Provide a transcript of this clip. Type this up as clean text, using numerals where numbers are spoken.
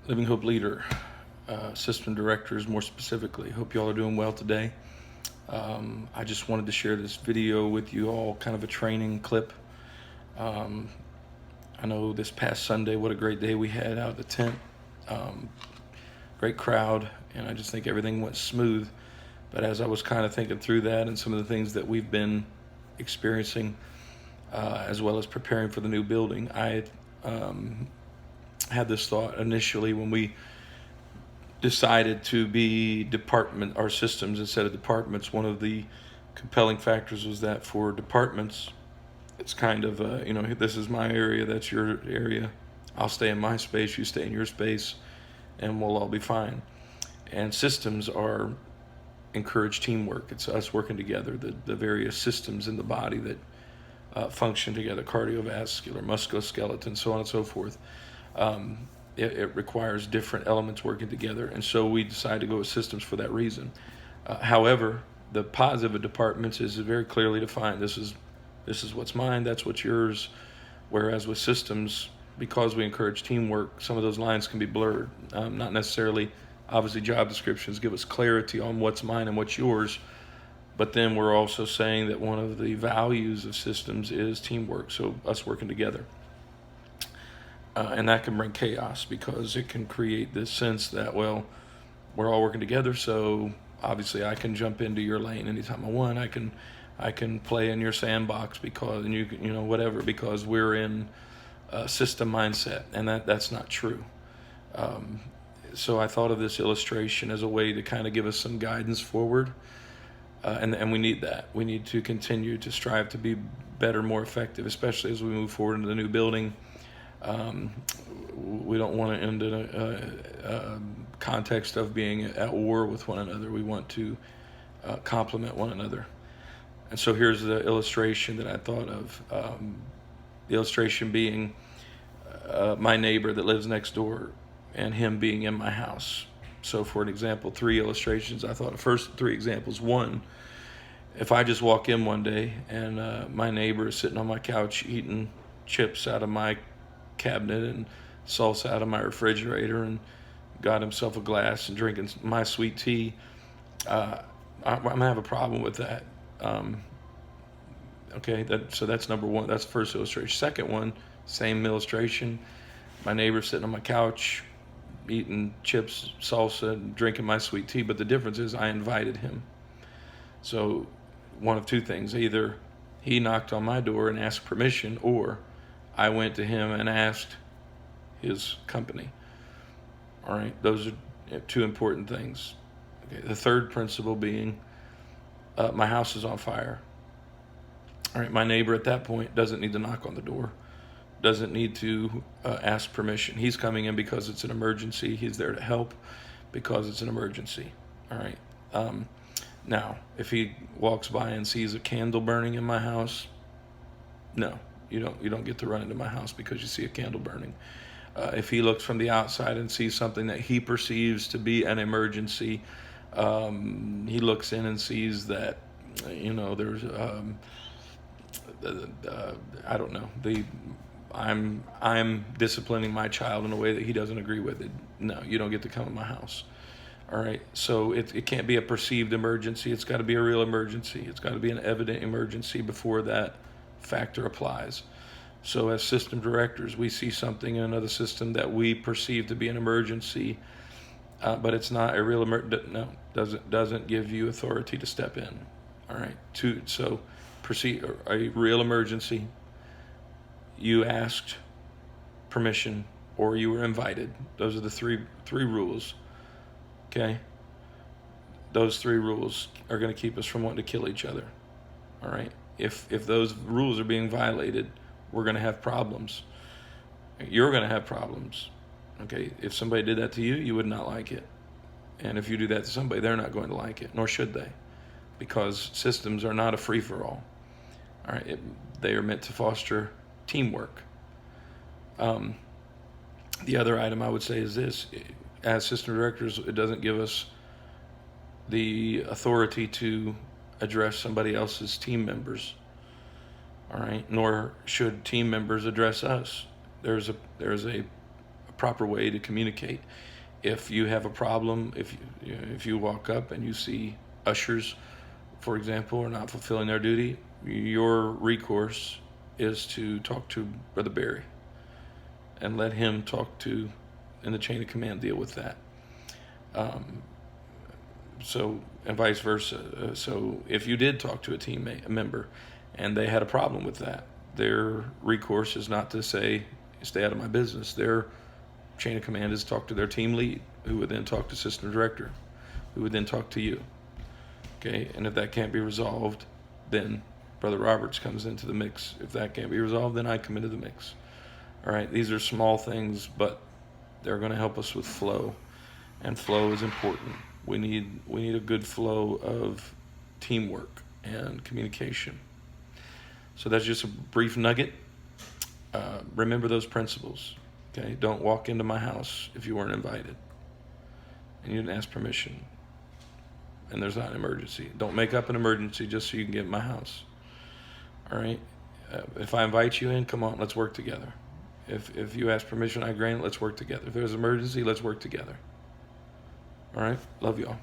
Living Hope leader, system directors more specifically. Hope you all are doing well today. I just wanted to share this video with you all, kind of a training clip. I know this past Sunday, what a great day we had out of the tent. Great crowd, and I just think everything went smooth. But as I was kind of thinking through that and some of the things that we've been experiencing, as well as preparing for the new building, I had this thought initially when we decided to be department or systems instead of departments. One of the compelling factors was that for departments, it's kind of this is my area, that's your area. I'll stay in my space, you stay in your space, and we'll all be fine. And systems are encourage teamwork. It's us working together, the various systems in the body that function together: cardiovascular, musculoskeletal, so on and so forth. It requires different elements working together, and so we decided to go with systems for that reason. However, the positive of departments is very clearly defined. This is what's mine, that's what's yours. Whereas with systems, because we encourage teamwork, some of those lines can be blurred. Not necessarily, obviously, job descriptions give us clarity on what's mine and what's yours, but then we're also saying that one of the values of systems is teamwork, so us working together. And that can bring chaos because it can create this sense that, well, we're all working together, so obviously I can jump into your lane anytime I want. I can play in your sandbox because, and you know, whatever, because we're in a system mindset, and that's not true. So I thought of this illustration as a way to kind of give us some guidance forward, and we need that. We need to continue to strive to be better, more effective, especially as we move forward into the new building. We don't want to end in a context of being at war with one another. We want to complement one another. And so here's the illustration that I thought of. The illustration being my neighbor that lives next door and him being in my house. So for an example, 3 illustrations. I thought of first 3 examples. One, if I just walk in one day and my neighbor is sitting on my couch eating chips out of my cabinet and salsa out of my refrigerator and got himself a glass and drinking my sweet tea, I'm gonna have a problem with that. Okay, so that's number one. That's the first illustration. Second one, same illustration. My neighbor sitting on my couch eating chips, salsa, and drinking my sweet tea, but the difference is I invited him. So one of 2 things: either he knocked on my door and asked permission, or I went to him and asked his company. All right, those are 2 important things. Okay, the third principle being my house is on fire. All right, my neighbor at that point doesn't need to knock on the door, doesn't need to ask permission. He's coming in because it's an emergency. He's there to help because it's an emergency. All right. Now, if he walks by and sees a candle burning in my house, no, you don't get to run into my house because you see a candle burning. If he looks from the outside and sees something that he perceives to be an emergency, he looks in and sees that, there's I don't know, I'm disciplining my child in a way that he doesn't agree with it. No, you don't get to come in my house. All right, so it can't be a perceived emergency. It's got to be a real emergency. It's got to be an evident emergency before that factor applies. So as system directors, we see something in another system that we perceive to be an emergency, but it's not a real doesn't give you authority to step in. All right, so perceive a real emergency. You asked permission or you were invited. Those are the three rules. Okay? Those 3 rules are going to keep us from wanting to kill each other. All right? If those rules are being violated, we're going to have problems. You're going to have problems. Okay? If somebody did that to you, you would not like it. And if you do that to somebody, they're not going to like it, nor should they, because systems are not a free-for-all. All right? They are meant to foster teamwork. The other item I would say is this: as system directors, it doesn't give us the authority to address somebody else's team members. All right, nor should team members address us. There's a proper way to communicate. If you have a problem, if you walk up and you see ushers, for example, are not fulfilling their duty, your recourse is to talk to Brother Barry and let him talk to, in the chain of command, deal with that. So, and vice versa. So if you did talk to a teammate, a member, and they had a problem with that, their recourse is not to say, stay out of my business. Their chain of command is to talk to their team lead, who would then talk to system director, who would then talk to you. Okay, and if that can't be resolved, then Brother Roberts comes into the mix. If that can't be resolved, then I come into the mix. All right, these are small things, but they're going to help us with flow, and flow is important. We need a good flow of teamwork and communication. So that's just a brief nugget. Remember those principles. Okay, don't walk into my house if you weren't invited and you didn't ask permission, and there's not an emergency. Don't make up an emergency just so you can get in my house. All right. If I invite you in, come on, let's work together. If you ask permission, I grant it, let's work together. If there's an emergency, let's work together. All right. Love y'all.